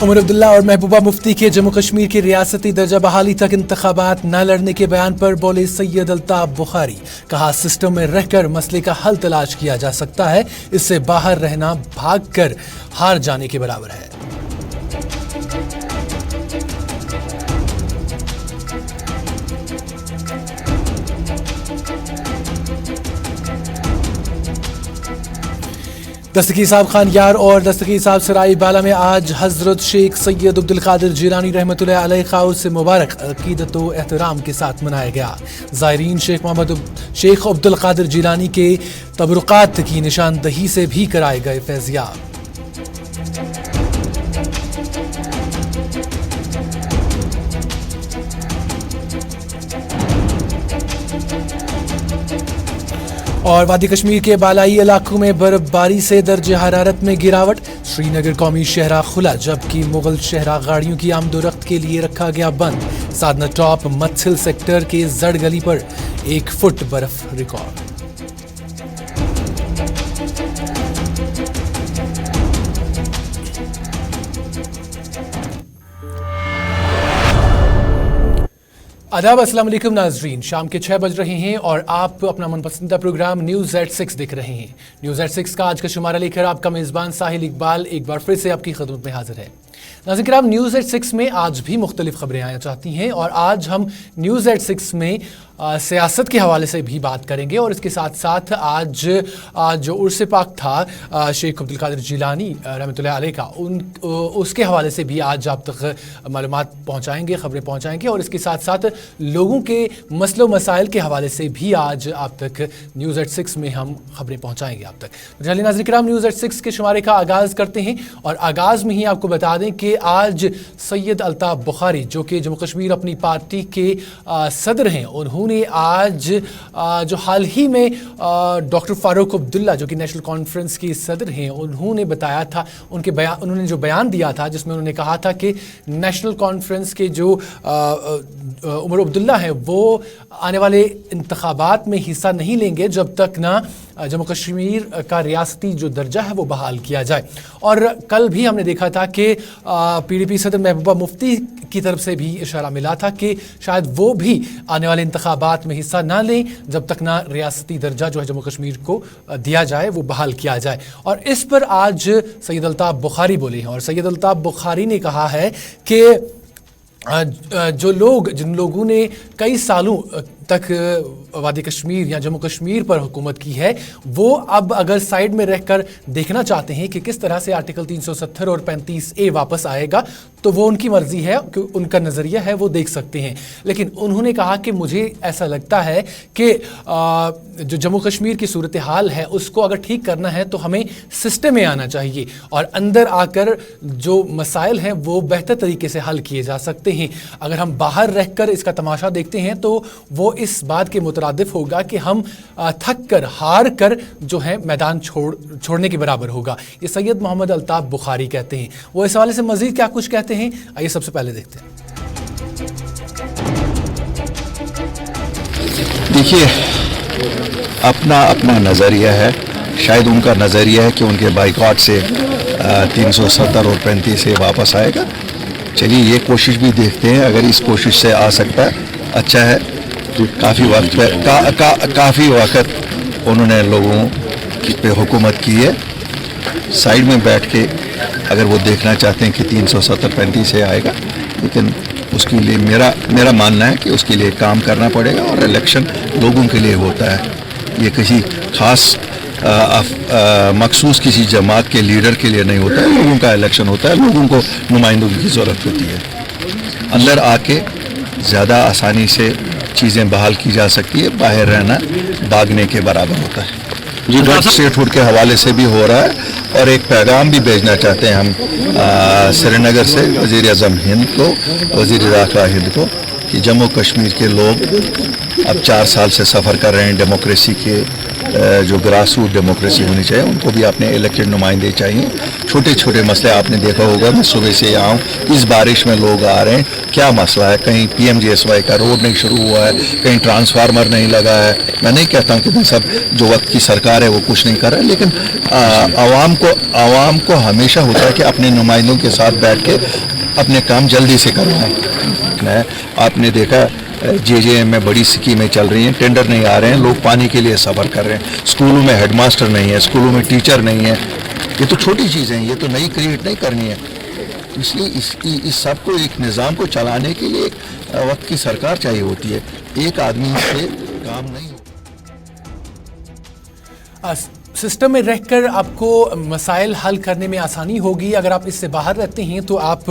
उमर अब्दुल्ला और महबूबा मुफ्ती के जम्मू कश्मीर के रियासती दर्जा बहाली तक इंतखाबात न लड़ने के बयान पर बोले सैयद अल्ताफ बुखारी। कहा सिस्टम में रहकर मसले का हल तलाश किया जा सकता है, इससे बाहर रहना भाग कर हार जाने के बराबर है। दस्तगीर साहब खान यार और दस्तगीर साहब सराय बाला में आज हजरत शेख सैयद अब्दुल कादिर जिलानी रहमतुल्लाह अलैह का उर्स मुबारक अकीदत व एहतराम के साथ मनाया गया। ज़ायरीन शेख अब्दुल कादिर जिलानी के तबरुकात की निशानदही से भी कराए गए फैज़याब। और वादी कश्मीर के बालाई इलाकों में बर्फबारी से दर्ज हरारत में गिरावट। श्रीनगर कौमी शहरा खुला, जबकि मुगल शहरा गाड़ियों की आमदोरफ्त के लिए रखा गया बंद। साधना टॉप मत्सिल सेक्टर के जड़ गली पर 1 फुट बर्फ रिकॉर्ड। आदाब, अस्सलाम वालेकुम नाजरीन। शाम के 6 बज रहे हैं और आप अपना मनपसंदीदा प्रोग्राम न्यूज़ एट 6 देख रहे हैं। न्यूज़ एट 6 का आज का शुमारा लेकर आपका मेज़बान साहिल इकबाल एक बार फिर से आपकी खिदमत में हाजिर है। नाज़रीन किराम, न्यूज़ एट 6 में आज भी मुख्तलिफ खबरें आना चाहती हैं और आज हम न्यूज़ एट 6 में सियासत के हवाले से भी बात करेंगे और इसके साथ साथ आज जो उर्स पाक था शेख अब्दुल कादिर जिलानी रहमतुल्लाह अलैह का उसके हवाले से भी आज आप तक मालूमात पहुँचाएँगे, खबरें पहुँचाएँगे और इसके साथ साथ लोगों के मसलों मसाइल के हवाले से भी आज आप तक न्यूज़ एट 6 में हम खबरें पहुँचाएँगे आप तक। चलिए नाज़रीन किराम, न्यूज़ एट 6 के शुमारे का आगाज़ करते हैं और आगाज़ में ही आपको बता दें कि आज सैयद अल्ताफ बुखारी जो कि जम्मू कश्मीर अपनी पार्टी के सदर हैं, उन्होंने आज जो हाल ही में डॉक्टर फारूक अब्दुल्ला जो कि नेशनल कॉन्फ्रेंस के सदर हैं, उन्होंने बताया था, उन्होंने जो बयान दिया था जिसमें उन्होंने कहा था कि नेशनल कॉन्फ्रेंस के जो उमर अब्दुल्ला हैं वो आने वाले इंतखाबात में हिस्सा नहीं लेंगे जब तक ना जम्मू कश्मीर का रियासती जो दर्जा है वो बहाल किया जाए। और कल भी हमने देखा था कि PDP सदर महबूबा मुफ्ती की तरफ से भी इशारा मिला था कि शायद वो भी आने वाले इंतखाबात में हिस्सा ना लें जब तक ना रियासती दर्जा जो है जम्मू कश्मीर को दिया जाए, वो बहाल किया जाए। और इस पर आज सैयद अल्ताफ बुखारी बोले हैं और सैयद अल्ताफ बुखारी ने कहा है कि जिन लोगों ने कई सालों तक वादी कश्मीर या जम्मू कश्मीर पर हुकूमत की है, वो अब अगर साइड में रहकर देखना चाहते हैं कि किस तरह से आर्टिकल 370 और 35A वापस आएगा, तो वो उनकी मर्जी है, उनका नज़रिया है, वो देख सकते हैं। लेकिन उन्होंने कहा कि मुझे ऐसा लगता है कि जो जम्मू कश्मीर की सूरत हाल है उसको अगर ठीक करना है तो हमें सिस्टम में आना चाहिए और अंदर आकर जो मसाइल हैं वो बेहतर तरीके से हल किए जा सकते हैं। अगर हम बाहर रहकर इसका तमाशा देखते हैं तो वो इस बात के मुतरादिफ होगा कि हम थक कर हार कर जो है मैदान छोड़ने के बराबर होगा। ये सैयद मोहम्मद अल्ताफ बुखारी कहते हैं। वो इस हवाले से मज़ीद क्या कुछ कहते हैं, आइए सबसे पहले देखते हैं। देखिए, अपना नज़रिया है, शायद उनका नज़रिया है कि उनके बाइकआउट से 370 और 35 वापस आएगा। चलिए ये कोशिश भी देखते हैं, अगर इस कोशिश से आ सकता है अच्छा है। काफ़ी वक्त उन्होंने लोगों पे हुकूमत की है। साइड में बैठ के अगर वो देखना चाहते हैं कि 370-35 आएगा, लेकिन उसके लिए मेरा मानना है कि उसके लिए काम करना पड़ेगा और इलेक्शन लोगों के लिए होता है। ये किसी खास मखसूस किसी जमात के लीडर के लिए नहीं होता है, लोगों का इलेक्शन होता है, लोगों को नुमाइंदगी की ज़रूरत होती है। अंदर आके ज़्यादा आसानी से चीज़ें बहाल की जा सकती है, बाहर रहना भागने के बराबर होता है। जी, स्टेटहुड के हवाले से भी हो रहा है और एक पैगाम भी भेजना चाहते हैं हम श्रीनगर से वज़ीर आज़म हिंद को, वज़ीर दाखिला हिंद को, कि जम्मू कश्मीर के लोग अब 4 साल से सफ़र कर रहे हैं डेमोक्रेसी के जो ग्रास रूट डेमोक्रेसी होनी चाहिए, उनको भी अपने इलेक्टेड नुमाइंदे चाहिए। छोटे छोटे मसले आपने देखा होगा, मैं सुबह से यहाँ हूँ, इस बारिश में लोग आ रहे हैं, क्या मसला है? कहीं PMGSY का रोड नहीं शुरू हुआ है, कहीं ट्रांसफार्मर नहीं लगा है। मैं नहीं कहता हूँ कि सब जो वक्त की सरकार है वो कुछ नहीं कर रहा है, लेकिन आवाम को हमेशा होता है कि अपने नुमाइंदों के साथ बैठ के अपने काम जल्दी से करवाएं। आपने देखा JJM में बड़ी स्कीमें चल रही हैं, टेंडर नहीं आ रहे हैं, लोग पानी के लिए सफ़र कर रहे हैं, स्कूलों में हेडमास्टर नहीं है, स्कूलों में टीचर नहीं है। ये तो छोटी चीज़ें हैं, ये तो नई क्रिएट नहीं करनी है। इसलिए इस सब को एक निज़ाम को चलाने के लिए एक वक्त की सरकार चाहिए होती है, एक आदमी से काम नहीं होता। सिस्टम में रहकर आपको मसाइल हल करने में आसानी होगी। अगर आप इससे बाहर रहते हैं तो आप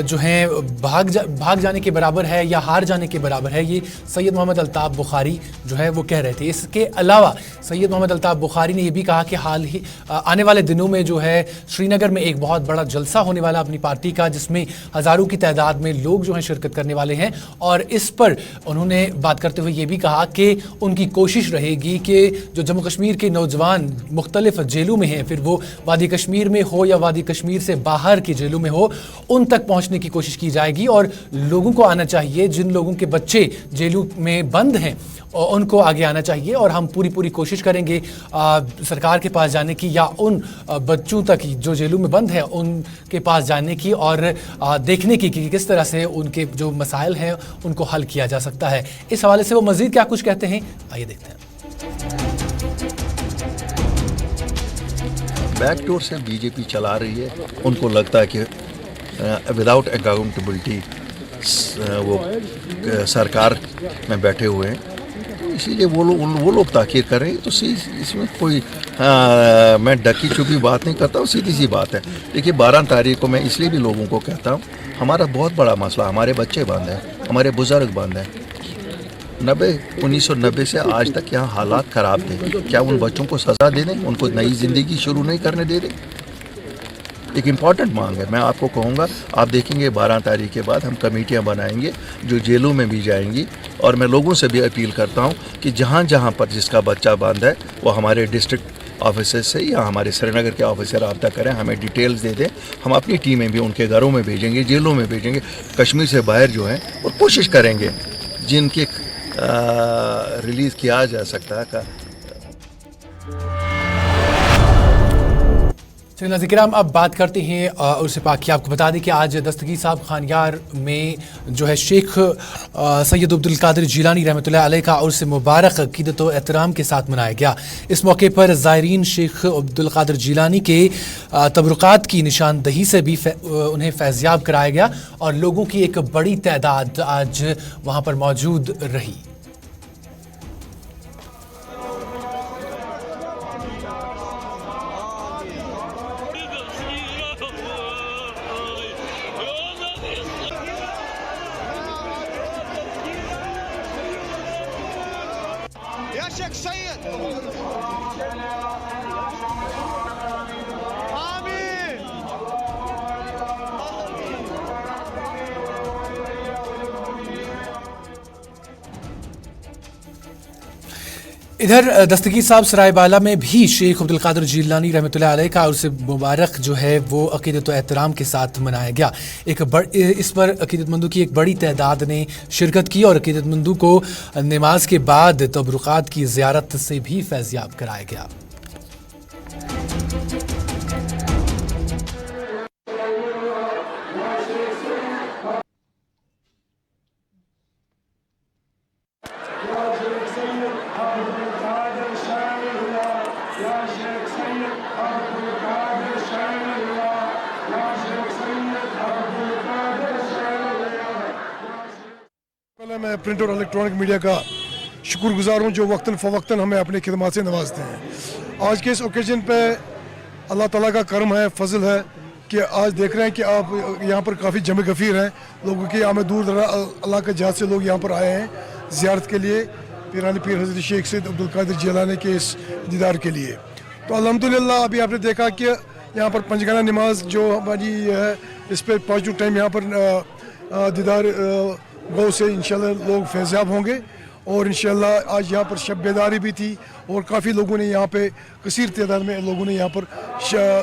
जो हैं भाग जाने के बराबर है या हार जाने के बराबर है। ये सैयद मोहम्मद अल्ताफ़ बुखारी जो है वो कह रहे थे। इसके अलावा सैयद मोहम्मद अल्ताफ़ बुखारी ने ये भी कहा कि हाल ही आने वाले दिनों में जो है श्रीनगर में एक बहुत बड़ा जलसा होने वाला अपनी पार्टी का, जिसमें हज़ारों की तादाद में लोग जो हैं शिरकत करने वाले हैं। और इस पर उन्होंने बात करते हुए ये भी कहा कि उनकी कोशिश रहेगी कि जो जम्मू कश्मीर के नौजवान मुख्तलिफ जेलों में हैं, फिर वो वादी कश्मीर में हो या वादी कश्मीर से बाहर की जेलों में हो, उन तक पहुंचने की कोशिश की जाएगी। और लोगों को आना चाहिए, जिन लोगों के बच्चे जेलों में बंद हैं उनको आगे आना चाहिए। और हम पूरी कोशिश करेंगे सरकार के पास जाने की या उन बच्चों तक जो जेलों में बंद हैं उनके पास जाने की और देखने की कि किस तरह से उनके जो मसाइल हैं उनको हल किया जा सकता है। इस हवाले से वो मज़ीद क्या कुछ कहते हैं, आइए देखते हैं। बैकडोर से बीजेपी चला रही है, उनको लगता है कि विदाउट अकाउंटेबिलिटी वो सरकार में बैठे हुए हैं, इसीलिए वो लोग ताकीर कर रहे हैं। तो इसमें कोई मैं डकी छुपी बात नहीं करता हूँ, सीधी सी बात है। देखिए 12 तारीख को मैं इसलिए भी लोगों को कहता हूँ, हमारा बहुत बड़ा मसला, हमारे बच्चे बंद हैं, हमारे बुजुर्ग बंद हैं। 1990 से आज तक यहाँ हालात ख़राब थे, क्या उन बच्चों को सज़ा दे दें, उनको नई ज़िंदगी शुरू नहीं करने दे दें? एक इम्पॉर्टेंट मांग है। मैं आपको कहूँगा, आप देखेंगे 12 तारीख के बाद हम कमेटियाँ बनाएंगे जो जेलों में भी जाएंगी। और मैं लोगों से भी अपील करता हूँ कि जहाँ जहाँ पर जिसका बच्चा बंद है वो हमारे डिस्ट्रिक्ट ऑफिसर से या हमारे श्रीनगर के ऑफिस से रब्ता करें, हमें डिटेल्स दे दें। हम अपनी टीमें भी उनके घरों में भेजेंगे, जेलों में भेजेंगे, कश्मीर से बाहर जो हैं, और कोशिश करेंगे जिनके रिलीज़ किया जा सकता है। चलिए नाज़रीन, अब बात करते हैं उर्स पाक की। आपको बता दें कि आज दस्तगीर साहब खानयार में जो है शेख सैयद अब्दुल कादिर जिलानी रहमतुल्लाह अलैह का उर्स मुबारक अक़ीदत व एहतराम के साथ मनाया गया। इस मौके पर ज़ायरीन शेख अब्दुल कादिर जिलानी के तबरुकात की निशानदही से भी उन्हें फैज़याब कराया गया और लोगों की एक बड़ी तादाद आज वहाँ पर मौजूद रही। शेख सैयद आमीन। इधर दस्तगीर साहब सरायबाला में भी शेख अब्दुल कादिर जिलानी रहमतुल्लाह अलैह का उर्स मुबारक जो है वो अक़ीदत व एहतराम के साथ मनाया गया। इस पर अक़ीदतमंदों की एक बड़ी तादाद ने शिरकत की और अक़ीदतमंदों को नमाज के बाद तबरुकात की ज़ियारत से भी फैज़याब कराया गया। मैं प्रिंट और इलेक्ट्रॉनिक मीडिया का शुक्रगुजार हूँ जो वक्तन फ़वक्तन हमें अपनी खिदमत से नवाजते हैं। आज के इस ओकेजन पे अल्लाह ताला का करम है, फजल है कि आज देख रहे हैं कि आप यहाँ पर काफ़ी जमे गफ़ीर हैं लोगों की। हमें दूर दराज अल्लाह के जहाज से लोग यहाँ पर आए हैं ज़ियारत के लिए, पीरानी पीर हज़रत शेख सैयद अब्दुल कादिर जिलानी के इस दीदार के लिए। तो अल्हम्दुलिल्लाह अभी आपने देखा कि यहाँ पर पंजगाना नमाज जो हमारी है इस पर 5 टाइम यहाँ पर दीदार गौ से इंशाल्लाह लोग फैज़याब होंगे। और इंशाल्लाह आज यहाँ पर शब बेदारी भी थी और काफ़ी लोगों ने यहाँ पे कसीर तादाद में लोगों ने यहाँ पर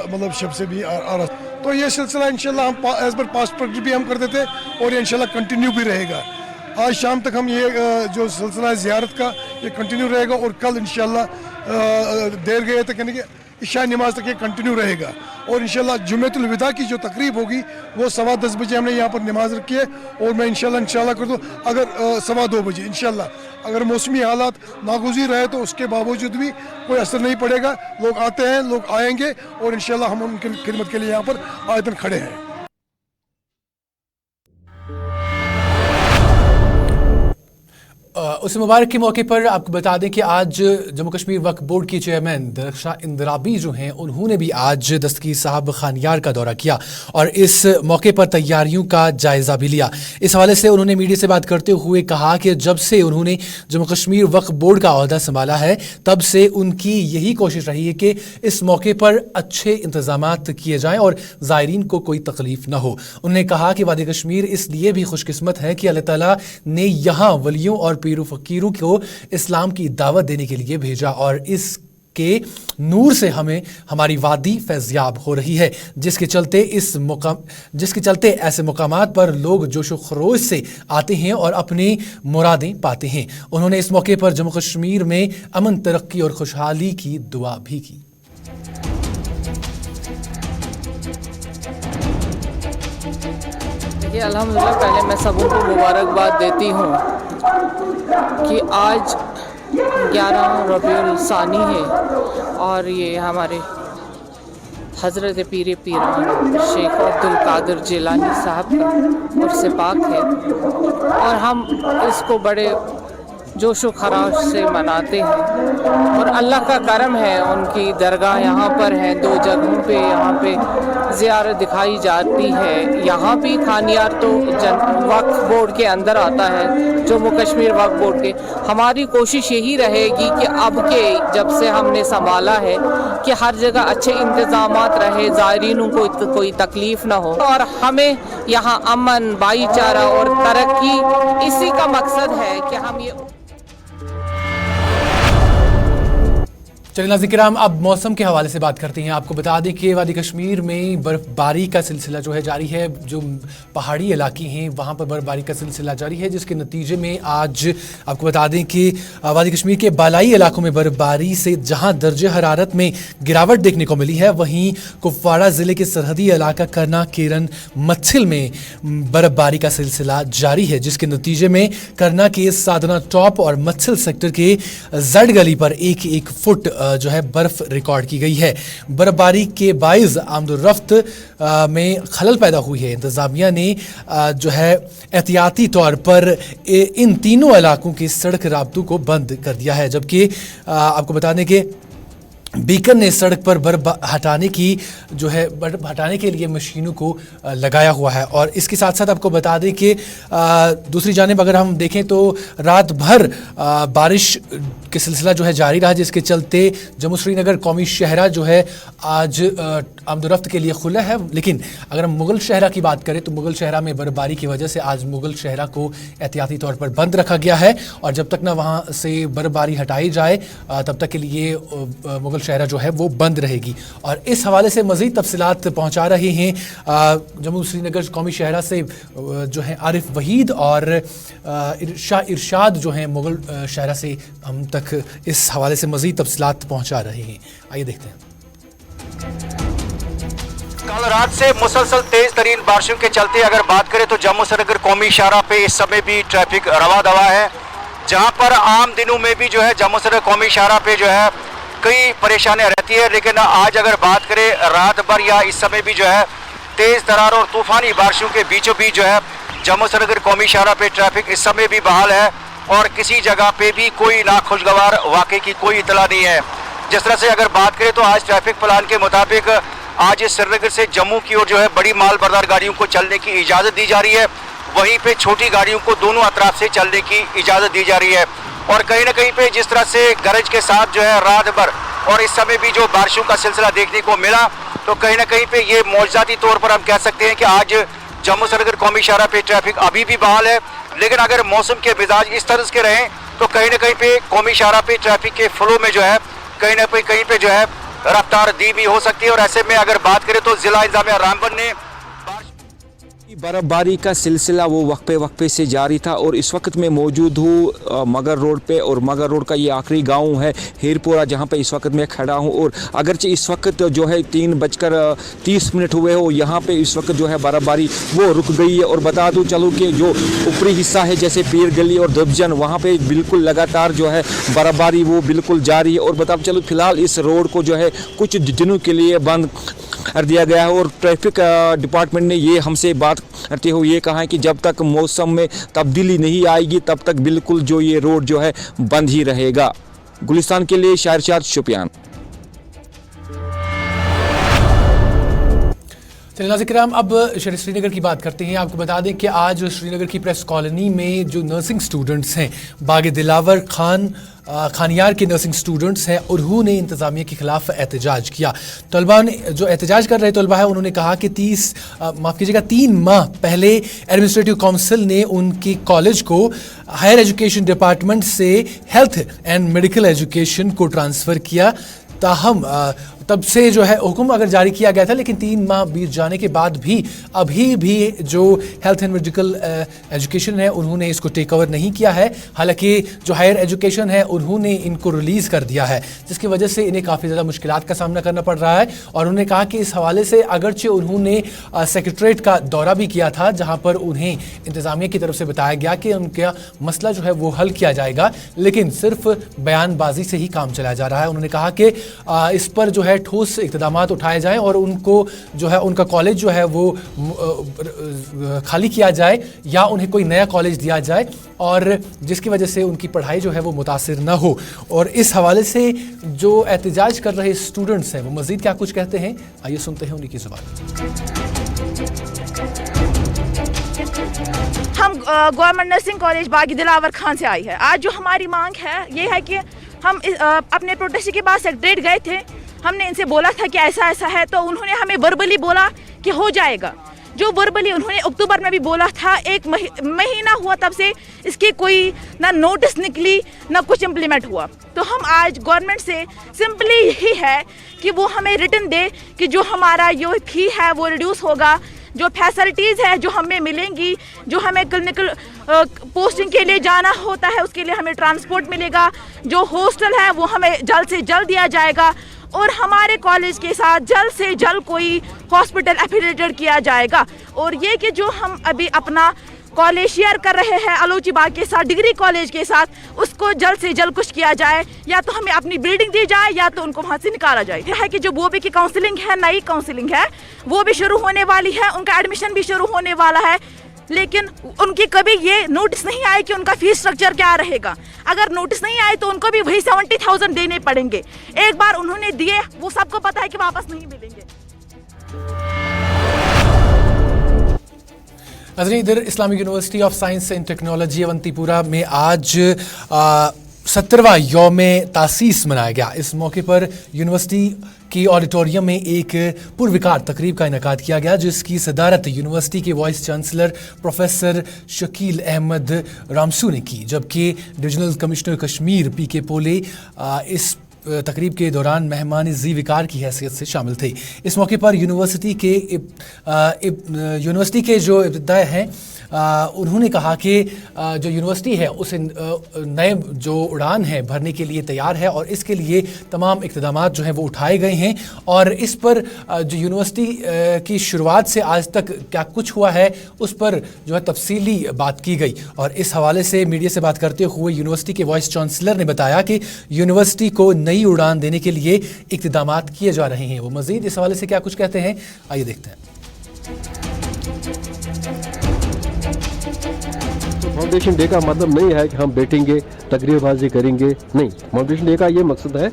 मतलब शब से भी आ रहा। तो ये सिलसिला इंशाल्लाह हम एज पर पास्ट प्रैक्टिस भी हम करते थे और ये इंशाल्लाह कंटिन्यू भी रहेगा। आज शाम तक हम ये जो सिलसिला है ज़ियारत का ये कंटिन्यू रहेगा और कल इंशाल्लाह देर गए तक यानी कि इशा नमाज तक ये कंटिन्यू रहेगा। और इंशाल्लाह जुम्मतुल विदा की जो तकरीब होगी वो 10:15 बजे हमने यहाँ पर नमाज रखी है और मैं इंशाल्लाह कर दूँ अगर 2:15 बजे इंशाल्लाह अगर मौसमी हालात नागुज़ीर रहे तो उसके बावजूद भी कोई असर नहीं पड़ेगा। लोग आते हैं, लोग आएंगे और इंशाल्लाह हम उनकी खिदमत के लिए यहाँ पर आए दिन खड़े हैं। उस मुबारक के मौके पर आपको बता दें कि आज जम्मू कश्मीर वक्फ बोर्ड की चेयरमैन दरख्शा इंदिराबी जो हैं उन्होंने भी आज दस्तगीर साहब खानियार का दौरा किया और इस मौके पर तैयारियों का जायज़ा भी लिया। इस हवाले से उन्होंने मीडिया से बात करते हुए कहा कि जब से उन्होंने जम्मू कश्मीर वक्फ बोर्ड का ओहदा संभाला है तब से उनकी यही कोशिश रही है कि इस मौके पर अच्छे इंतजामात किए जाएँ और ज़ायरीन को कोई तकलीफ न हो। उन्होंने कहा कि वादी कश्मीर इसलिए भी खुशकिस्मत है कि अल्लाह ताला ने यहाँ वलियों और पीरों फकीरों को इस्लाम की दावत देने के लिए भेजा और इसके नूर से हमें हमारी वादी फैज़याब हो रही है, जिसके चलते ऐसे मुकामात पर लोग जोशो खरोश से आते हैं और अपनी मुरादें पाते हैं। उन्होंने इस मौके पर जम्मू कश्मीर में अमन, तरक्की और खुशहाली की दुआ भी की। अल्हम्दुलिल्लाह पहले मैं सबों को मुबारकबाद देती हूँ कि आज 11 रबीउल सानी है और ये हमारे हज़रत पीर पीरान शेख अब्दुल कादिर जिलानी साहब का उर्स पाक है और हम इसको बड़े जोशो खराश से मनाते हैं और अल्लाह का करम है उनकी दरगाह यहाँ पर है। 2 जगहों पे यहाँ पे ज़ियारत दिखाई जाती है। यहाँ भी खानियार तो वक्फ बोर्ड के अंदर आता है, जम्मू कश्मीर वक्फ बोर्ड के। हमारी कोशिश यही रहेगी कि अब के जब से हमने संभाला है कि हर जगह अच्छे इंतज़ामात रहे, ज़ायरीनों को कोई तकलीफ़ ना हो और हमें यहाँ अमन, भाईचारा और तरक्की, इसी का मकसद है कि हम ये। चलिए नाज़रीन किराम, अब मौसम के हवाले से बात करते हैं। आपको बता दें कि वादी कश्मीर में बर्फ़बारी का सिलसिला जो है जारी है। जो पहाड़ी इलाके हैं वहाँ पर बर्फ़बारी का सिलसिला जारी है, जिसके नतीजे में आज आपको बता दें कि वादी कश्मीर के बालाई इलाकों में बर्फ़बारी से जहाँ दर्जे हरारत में गिरावट देखने को मिली है, वहीं कुपवाड़ा ज़िले के सरहदी इलाका करना केरन मच्छिल में बर्फ़बारी का सिलसिला जारी है, जिसके नतीजे में करना के साधना टॉप और मच्छिल सेक्टर के जड़ गली पर 1-1 फुट जो है बर्फ रिकॉर्ड की गई है। बर्फबारी के बाइस आमदोरफ्त में खलल पैदा हुई है। इंतज़ामिया ने जो है एहतियाती तौर पर इन तीनों इलाकों के सड़क राब्तों को बंद कर दिया है, जबकि आपको बता दें कि बीकन ने सड़क पर बर्फ हटाने के लिए मशीनों को लगाया हुआ है। और इसके साथ साथ आपको बता दें कि दूसरी जानिब अगर हम देखें तो रात भर बारिश के सिलसिला जो है जारी रहा, जिसके चलते जम्मू श्रीनगर कौमी शहरा जो है आज आमदोरफ्त के लिए खुला है। लेकिन अगर हम मुगल शहरा की बात करें तो मुगल शहरा में बर्फबारी की वजह से आज मुगल शहरा को एहतियाती तौर पर बंद रखा गया है और जब तक ना वहाँ से बर्फबारी हटाई जाए तब तक के लिए मुगल शहरा जो है वो बंद रहेगी। और इस हवाले से मज़ीद तफसीलात पहुँचा रहे हैं जम्मू श्रीनगर कौमी शहरा से जो है आरिफ वहीद और इरशाद जो हैं मुगल शहरा से हम तक इस हवाले से मज़ीद तफसीलात पहुँचा रहे हैं। आइए देखते हैं। कल रात से मुसलसल तेज तरीन बारिशों के चलते अगर बात करें तो जम्मू श्रीनगर कौमी शाहरा पे इस समय भी ट्रैफिक रवा दवा है, जहां पर आम दिनों में भी जो है जम्मू श्रीनगर कौमी शाहरा पे जो है कई परेशानियां रहती है। लेकिन आज अगर बात करें रात भर या इस समय भी जो है तेज तरार और तूफानी बारिशों के बीचों बीच जो है जम्मू श्रीनगर कौमी शाहरा पे ट्रैफिक इस समय भी बहाल है और किसी जगह पे भी कोई नाखुशगवार वाक़े की कोई इतला नहीं है। जिस तरह से अगर बात करें तो आज ट्रैफिक प्लान के मुताबिक आज श्रीनगर से जम्मू की ओर जो है बड़ी माल बरदार गाड़ियों को चलने की इजाज़त दी जा रही है, वहीं पे छोटी गाड़ियों को दोनों अतराफ से चलने की इजाज़त दी जा रही है। और कहीं ना कहीं पे जिस तरह से गरज के साथ जो है रात भर और इस समय भी जो बारिशों का सिलसिला देखने को मिला, तो कहीं ना कहीं पे ये मौजूदाती तौर पर हम कह सकते हैं कि आज जम्मू श्रीनगर कौमी शाहरा पे ट्रैफिक अभी भी बहाल है। लेकिन अगर मौसम के मिजाज इस तरह के रहें तो कहीं ना कहीं पे कौमी शाहराह पे ट्रैफिक के फ्लो में जो है कहीं पे जो है रफ्तार धीमी हो सकती है। और ऐसे में अगर बात करें तो जिला इंतजामिया रामबन ने बर्फबारी का सिलसिला वो वक्फे से जारी था और इस वक्त मैं मौजूद हूँ मगर रोड पे, और मगर रोड का ये आखिरी गांव है हीरपुरा, जहां पे इस वक्त मैं खड़ा हूँ। और अगरचे इस वक्त जो है 3:30 हुए हो, यहाँ पे इस वक्त जो है बर्फबारी वो रुक गई है। और बता दूँ चलो कि जो ऊपरी हिस्सा है जैसे पीर गली और दुबजन, वहाँ पे बिल्कुल लगातार जो है बर्फबारी वो बिल्कुल जारी है। और बता चलो फिलहाल इस रोड को जो है कुछ दिनों के लिए बंद कर दिया गया है। और ट्रैफिक डिपार्टमेंट ने ये हमसे बात करते हुए ये कहा है कि जब तक मौसम में तब्दीली नहीं आएगी तब तक बिल्कुल जो ये रोड जो है बंद ही रहेगा। गुलिस्तान के लिए शाहरशाद शुपियान। चलिए नाज़रीन, अब श्रीनगर की बात करते हैं। आपको बता दें कि आज श्रीनगर की प्रेस कॉलोनी में जो नर्सिंग स्टूडेंट्स हैं, बाग दिलावर खानियार के नर्सिंग स्टूडेंट्स हैं, उन्होंने इंतज़ामिया के खिलाफ एहतजाज किया। तलबा ने जो एहतजाज कर रहे तलबा है, उन्होंने कहा कि 3 माह पहले एडमिनिस्ट्रेटिव काउंसिल ने उनकी कॉलेज को हायर एजुकेशन डिपार्टमेंट से हेल्थ एंड मेडिकल एजुकेशन को ट्रांसफ़र किया। ताहम तब से जो है हुक्म अगर जारी किया गया था, लेकिन 3 माह बीत जाने के बाद भी अभी भी जो हेल्थ एंड मेडिकल एजुकेशन है उन्होंने इसको टेक ओवर नहीं किया है। हालांकि जो हायर एजुकेशन है उन्होंने इनको रिलीज़ कर दिया है, जिसकी वजह से इन्हें काफ़ी ज़्यादा मुश्किलात का सामना करना पड़ रहा है। और उन्होंने कहा कि इस हवाले से अगरचे उन्होंने सेक्रेटरीट का दौरा भी किया था, जहाँ पर उन्हें इंतज़ामिया की तरफ से बताया गया कि उनका मसला जो है वो हल किया जाएगा, लेकिन सिर्फ बयानबाजी से ही काम चलाया जा रहा है। उन्होंने कहा कि इस पर जो है ठोस इक़दामात उठाए जाएं और उनको जो है उनका कॉलेज जो है वो खाली किया जाए या उन्हें कोई नया कॉलेज दिया जाए, और जिसकी वजह से उनकी पढ़ाई जो है वो मुतासिर ना हो। और इस हवाले से जो एहतजाज कर रहे स्टूडेंट्स हैं वो मज़ीद क्या कुछ कहते हैं, आइए सुनते हैं उन्हीं की ज़ुबान। हम गवर्नमेंट नर्सिंग कॉलेज बागी दिलावर खान से आई है। आज जो हमारी मांग है ये है कि हम अपने प्रोटेस्ट के बाद सेक्रेटरीट गए थे, हमने इनसे बोला था कि ऐसा ऐसा है, तो उन्होंने हमें वर्बली बोला कि हो जाएगा। जो वर्बली उन्होंने अक्टूबर में भी बोला था, 1 महीना हुआ तब से इसकी कोई ना नोटिस निकली ना कुछ इम्प्लीमेंट हुआ। तो हम आज गवर्नमेंट से सिंपली यही है कि वो हमें रिटन दे कि जो हमारा जो फी है वो रिड्यूस होगा, जो फैसिलिटीज़ है जो हमें मिलेंगी, जो हमें क्लिनिकल पोस्टिंग के लिए जाना होता है उसके लिए हमें ट्रांसपोर्ट मिलेगा, जो हॉस्टल है वो हमें जल्द से जल्द दिया जाएगा, और हमारे कॉलेज के साथ जल्द से जल्द कोई हॉस्पिटल एफिलिएटेड किया जाएगा। और ये कि जो हम अभी अपना कॉलेज शेयर कर रहे हैं आलोची बाग के साथ, डिग्री कॉलेज के साथ, उसको जल्द से जल्द कुछ किया जाए, या तो हमें अपनी बिल्डिंग दी जाए या तो उनको वहाँ से निकाला जाए। यह है कि जो बोबी की काउंसलिंग है, नई काउंसलिंग है, वो भी शुरू होने वाली है, उनका एडमिशन भी शुरू होने वाला है, लेकिन उनकी कभी ये नोटिस नहीं आए कि उनका फीस स्ट्रक्चर क्या रहेगा। अगर नोटिस नहीं आए तो उनको भी वही 70,000 देने पड़ेंगे। एक बार उन्होंने दिए, वो सबको पता है कि वापस नहीं मिलेंगे। नाज़रीन, इधर Islamic University of Science and Technology Awantipora में आज 17वां यौम तासीस मनाया गया। इस मौके पर यूनिवर्सिटी की ऑडिटोरियम में एक पुरविकार तकरीब का इनेकाद किया गया, जिसकी सदारत यूनिवर्सिटी के vice chancellor professor Shakeel Ahmad Romshoo ने की, जबकि डिविजनल कमिश्नर कश्मीर PK पोले इस तकरीब के दौरान मेहमान ज़ी विकार की हैसियत से शामिल थे। इस मौके पर यूनिवर्सिटी के जो इब्तिदाई हैं उन्होंने कहा कि जो यूनिवर्सिटी है उसे नए जो उड़ान है भरने के लिए तैयार है, और इसके लिए तमाम इक़दामात जो हैं वो उठाए गए हैं। और इस पर जो यूनिवर्सिटी की शुरुआत से आज तक क्या कुछ हुआ है उस पर जो है तफसीली बात की गई। और इस हवाले से मीडिया से बात करते हुए यूनिवर्सिटी के वाइस चांसलर ने बताया कि यूनिवर्सिटी को नई उड़ान देने के लिए इक़दामात किए जा रहे हैं। वो मज़ीद इस हवाले से क्या कुछ कहते हैं, आइए देखते हैं। फाउंडेशन डे का मतलब नहीं है कि हम बैठेंगे तकरीरबाजी करेंगे, नहीं। फाउंडेशन डे का ये मकसद है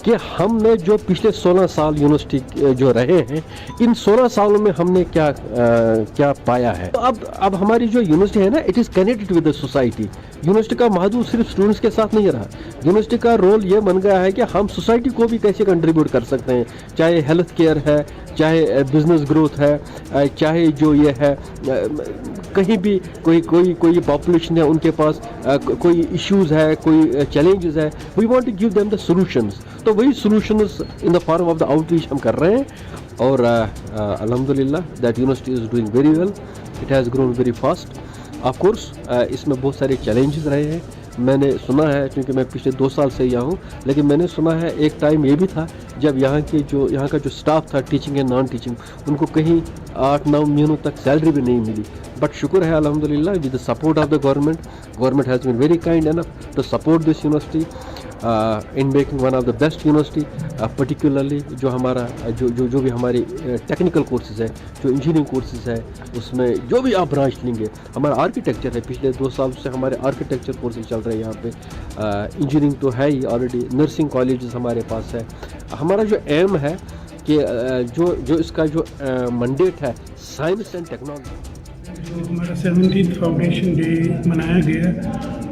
کہ ہم نے جو پچھلے 16 سال یونیورسٹی جو رہے ہیں ان 16 سالوں میں ہم نے کیا پایا ہے. اب ہماری جو یونیورسٹی ہے نا it is connected with the society. University کا محدود صرف اسٹوڈنٹس کے ساتھ نہیں رہا. یونیورسٹی کا رول یہ بن گیا ہے کہ ہم سوسائٹی کو بھی کیسے کنٹریبیوٹ کر سکتے ہیں, چاہے ہیلتھ کیئر ہے, چاہے بزنس گروتھ ہے, چاہے جو یہ ہے کہیں بھی کوئی پاپولیشن ہے ان کے پاس کوئی ایشوز ہے, کوئی چیلنجز ہے, we want to give them the solutions. تو وہی solutions in the form of the outreach ہم کر رہے ہیں. اور الحمدللہ that university is doing very well, it has grown very fast. Of course اس میں بہت سارے چیلنجز رہے ہیں. میں نے سنا ہے, کیونکہ میں پچھلے 2 سال سے یہاں ہوں, لیکن میں نے سنا ہے ایک ٹائم یہ بھی تھا جب یہاں کا جو اسٹاف تھا ٹیچنگ اینڈ نان ٹیچنگ, ان کو کہیں 8-9 مہینوں تک سیلری بھی نہیں ملی. بٹ شکر ہے الحمدللہ with the support of the government has been very kind enough to support this university in making one of the best university, particularly جو ہمارا جو بھی ہماری ٹیکنیکل کورسز ہے, جو انجینئرنگ کورسز ہے, اس میں جو بھی آپ برانچ لیں گے. ہمارا آرکیٹیکچر ہے, پچھلے 2 سال سے ہمارے آرکیٹیکچر کورسز چل رہے ہیں یہاں پہ. انجینئرنگ تو ہے ہی آلریڈی, نرسنگ کالجز ہمارے پاس ہے. ہمارا جو ایم ہے کہ جو اس کا جو منڈیٹ ہے سائنس اینڈ ٹیکنالوجی, جو ہمارا 17 فاؤنڈیشن ڈے منایا گیا,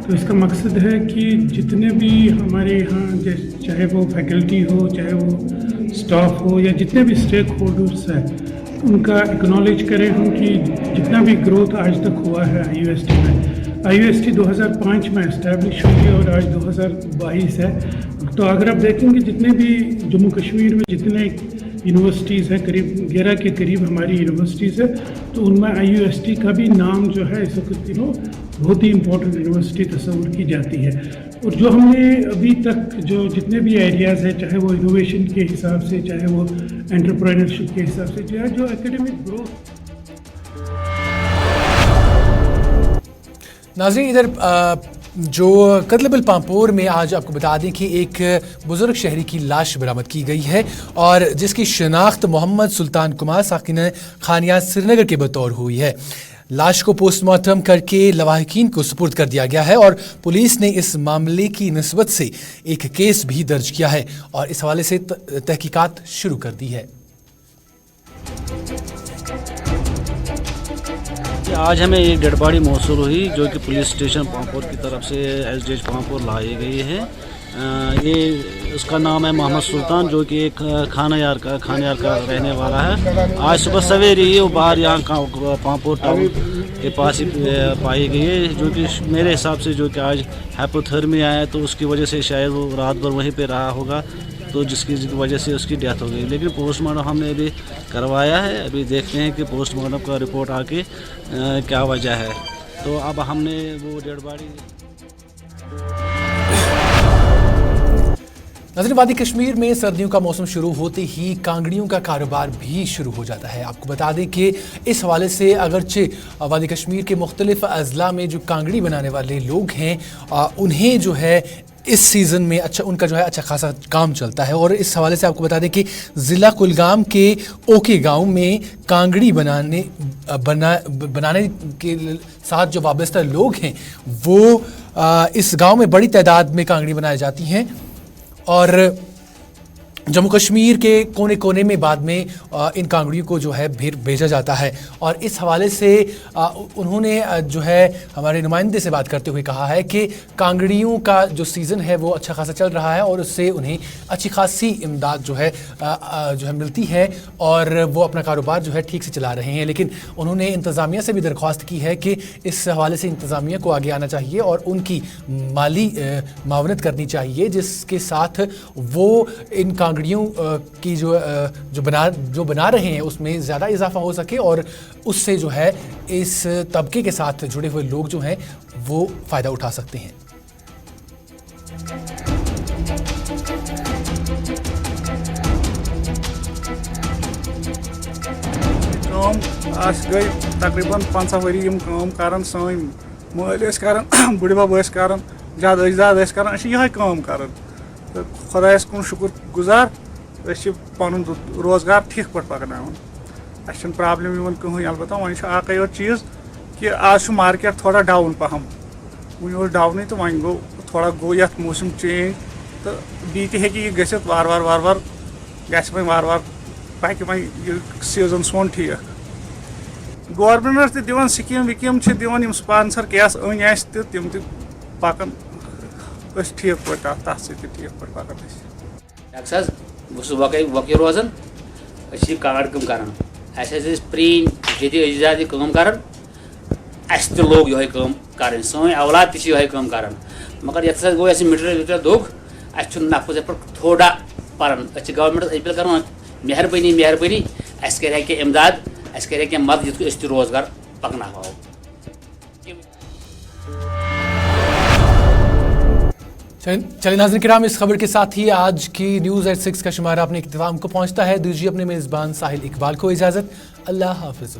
تو اس کا مقصد ہے کہ جتنے بھی ہمارے یہاں چاہے وہ فیکلٹی ہو, چاہے وہ اسٹاف ہو, یا جتنے بھی اسٹیک ہولڈرس ہیں, ان کا اکنالج کریں ہم کہ جتنا بھی گروتھ آج تک ہوا ہے آئی یو ایس ٹی میں. آئی یو ایس ٹی 2005 میں اسٹیبلش ہوئی ہے اور آج 2022 ہے. تو اگر آپ دیکھیں گے جتنے بھی جموں کشمیر میں جتنے یونیورسٹیز ہیں, قریب 11 کے قریب ہماری یونیورسٹیز ہیں, تو ان میں آئی یو ایس ٹی کا بھی نام جو ہے اس وقت بہت ہی امپورٹنٹ یونیورسٹی تصور کی جاتی ہے. اور جو ہم نے ابھی تک جو جتنے بھی ایریاز ہیں, چاہے وہ انوویشن کے حساب سے, چاہے وہ انٹرپرینرشپ کے حساب سے, چاہے جو ایکیڈمک گروتھ. ناظرین, ادھر جو کدلبل پامپور میں آج آپ کو بتا دیں کہ ایک بزرگ شہری کی لاش برآمد کی گئی ہے, اور جس کی شناخت محمد سلطان کمار ساکن خانیہ سری نگر کے بطور ہوئی ہے. لاش کو پوسٹ مارٹم کر کے لواحقین کو سپرد کر دیا گیا ہے, اور پولیس نے اس معاملے کی نسبت سے ایک کیس بھی درج کیا ہے اور اس حوالے سے تحقیقات شروع کر دی ہے. آج ہمیں ایک ڈیڈ باڈی موصول ہوئی جو کہ پولیس اسٹیشن پامپور کی طرف سے ایس ڈی ایچ پامپور لائی گئی ہے. یہ اس کا نام ہے محمد سلطان, جو کہ ایک کھانا یار کا رہنے والا ہے. آج صبح سویرے ہی وہ باہر یہاں پامپور ٹاؤن کے پاس ہی پائی گئی ہے, جو کہ میرے حساب سے جو کہ آج ہائپوتھرمیا ہے, تو اس کی وجہ سے شاید وہ رات بھر وہیں پہ رہا ہوگا, تو جس کی وجہ سے اس کی ڈیتھ ہو گئی. لیکن پوسٹ مارٹم ہم نے ابھی کروایا ہے, ابھی دیکھتے ہیں کہ پوسٹ مارٹم کا رپورٹ آ کے کیا وجہ ہے. تو اب ہم نے وہ ڈیڈ باڈی. ناظرین, وادی کشمیر میں سردیوں کا موسم شروع ہوتے ہی کانگڑیوں کا کاروبار بھی شروع ہو جاتا ہے. آپ کو بتا دیں کہ اس حوالے سے اگرچہ وادی کشمیر کے مختلف اضلاع میں جو کانگڑی بنانے والے لوگ ہیں انہیں جو ہے اس سیزن میں ان کا جو ہے اچھا خاصا کام چلتا ہے. اور اس حوالے سے آپ کو بتا دیں کہ ضلع کلگام کے اوکے گاؤں میں کانگڑی بنانے کے ساتھ جو وابستہ لوگ ہیں وہ اس گاؤں میں بڑی تعداد میں کانگڑی بنائی جاتی ہیں, اور جموں کشمیر کے کونے کونے میں بعد میں ان کانگڑیوں کو جو ہے بھیجا جاتا ہے. اور اس حوالے سے انہوں نے جو ہے ہمارے نمائندے سے بات کرتے ہوئے کہا ہے کہ کانگڑیوں کا جو سیزن ہے وہ اچھا خاصا چل رہا ہے, اور اس سے انہیں اچھی خاصی امداد جو ہے ملتی ہے, اور وہ اپنا کاروبار جو ہے ٹھیک سے چلا رہے ہیں. لیکن انہوں نے انتظامیہ سے بھی درخواست کی ہے کہ اس حوالے سے انتظامیہ کو آگے آنا چاہیے اور ان کی مالی معاونت کرنی چاہیے, جس کے ساتھ وہ ان کانگڑیوں کی جو بنا رہے ہیں اس میں زیادہ اضافہ ہو سکے, اور اس سے جو ہے اس طبقے کے ساتھ جڑے ہوئے لوگ جو ہیں وہ فائدہ اٹھا سکتے ہیں. گئی تقریباً 50 ؤری کام کران, سٲنۍ مٲلۍ ٲسۍ کران, بٕڈِ بب ٲسۍ کران, جد اجداد ٲسۍ کران, أسۍ چھِ یِہے کٲم کران. تہٕ خۄدایَس کُن شُکُر گُزار, أسۍ چھِ پنُن روزگار ٹھیٖک پٲٹھۍ پکناوان. اَسہِ چھنہٕ پرابلم یِوان کٕہٕنۍ. البتہ وۄنۍ چھُ اکٕے یوت چیٖز کہِ آز چھُ مارکیٹ تھوڑا ڈاوُن پہم, وۄنۍ اوس ڈاونٕے, تہٕ وۄنۍ گوٚو تھوڑا یتھ موسم چینج, تو بیت ہیٚکہِ یہِ گٔژھِتھ وار وار گژھِ وۄنۍ وار پَکہِ وۄنۍ یہِ سیٖزن سون ٹھیٖک گورمنٹ تہِ دِوان سکیٖم وکیٖم چھِ دِوان یِم سپانسر کیس أنۍ اَسہِ تہِ تِم تہِ پَکان أسۍ ٹھیٖک پٲٹھۍ تَتھ سۭتۍ تہِ ٹھیٖک پٲٹھۍ پَکان أسۍ اَکھ حظ بہٕ چھُس وۄکہِ روزان أسۍ چھِ کاڈ کٲم کران اَسہِ حظ ٲسۍ پرٛٲنۍ جدی اجداد یہِ کٲم کران اَسہِ تہِ لوگ یِہوے کٲم کَرٕنۍ سٲنۍ اولاد تہِ چھِ یِہوے کٲم کران مگر یَتھ ہسا گوٚو اَسہِ میٹیٖریل دوٚگ اَسہِ چھُنہٕ نفٕذ یَتھ پٮ۪ٹھ تھوڑا پَران أسۍ چھِ گورمنٹَس أپیٖل کران مہربٲنی اَسہِ کَرِ ہا کینٛہہ اِمداد اَسہِ کَرِ ہا کینٛہہ مدد یِتھ کٔنۍ أسۍ تہِ روزگار پَکناوہو. چلیں ناظرین کرام اس خبر کے ساتھ ہی آج کی نیوز ایٹ 6 کا شمارہ اپنے اختتام کو پہنچتا ہے. دیجیے اپنے میزبان ساحل اقبال کو اجازت. اللہ حافظ.